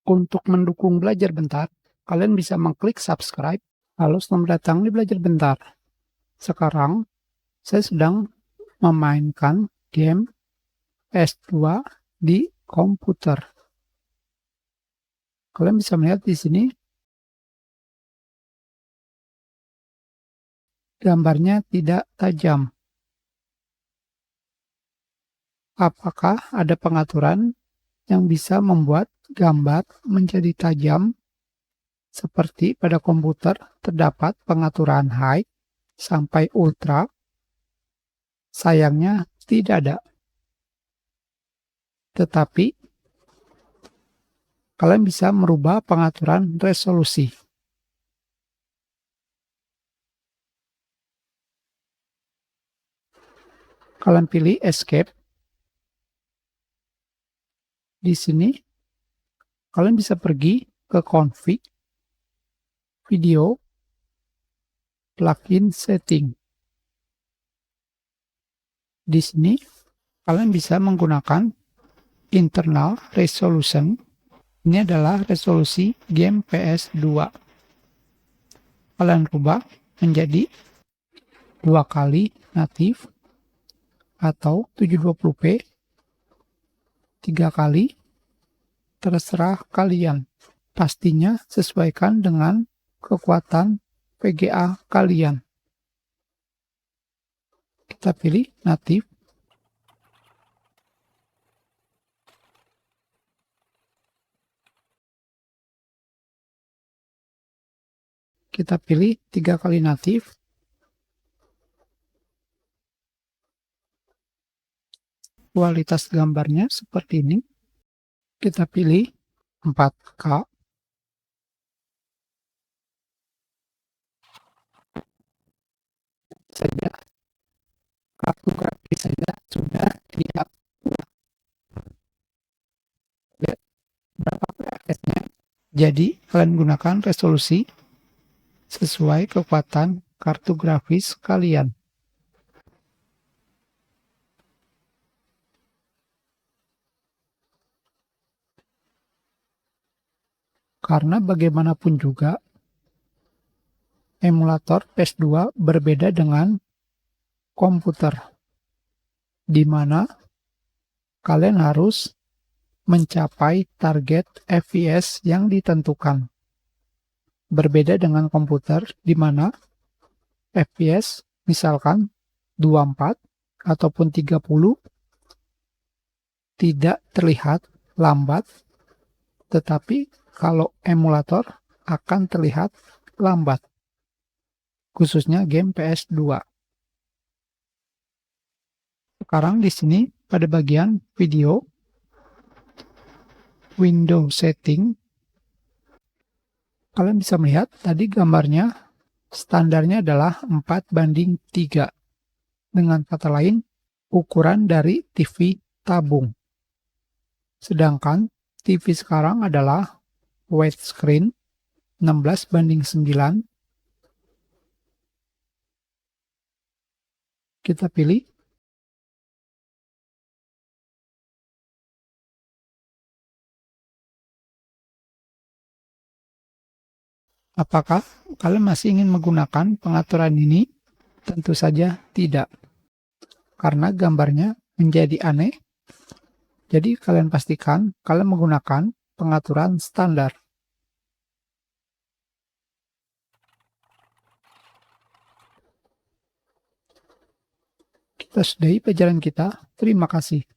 Untuk mendukung Belajar Bentar, kalian bisa mengklik subscribe. Halo, selamat datang di Belajar Bentar. Sekarang, saya sedang memainkan game PS2 di komputer. Kalian bisa melihat di sini gambarnya tidak tajam. Apakah ada pengaturan yang bisa membuat gambar menjadi tajam? Seperti pada komputer terdapat pengaturan high sampai ultra. Sayangnya tidak ada. Tetapi kalian bisa merubah pengaturan resolusi. Kalian pilih escape. Di sini kalian bisa pergi ke config, video, plugin setting. Di sini kalian bisa menggunakan internal resolution. Ini adalah resolusi game PS2. Kalian rubah menjadi 2 kali natif atau 720p, 3 kali, terserah kalian. Pastinya sesuaikan dengan kekuatan VGA kalian. Kita pilih natif. Kita pilih 3 kali natif. Kualitas gambarnya seperti ini. Kita pilih 4K. Saja kartu grafis saya sudah lihat berapa FPS-nya. Jadi kalian gunakan resolusi sesuai kekuatan kartu grafis kalian. Karena bagaimanapun juga, emulator PS2 berbeda dengan komputer, di mana kalian harus mencapai target FPS yang ditentukan. Berbeda dengan komputer, di mana FPS misalkan 24 ataupun 30 tidak terlihat lambat, tetapi kalau emulator akan terlihat lambat, khususnya game PS2. Sekarang di sini pada bagian video, window setting, kalian bisa melihat tadi gambarnya standarnya adalah 4:3. Dengan kata lain, ukuran dari TV tabung. Sedangkan TV sekarang adalah widescreen 16:9. Kita pilih. Apakah kalian masih ingin menggunakan pengaturan ini? Tentu saja tidak. Karena gambarnya menjadi aneh. Jadi kalian pastikan kalian menggunakan pengaturan standar. Kita sudahi pelajaran kita. Terima kasih.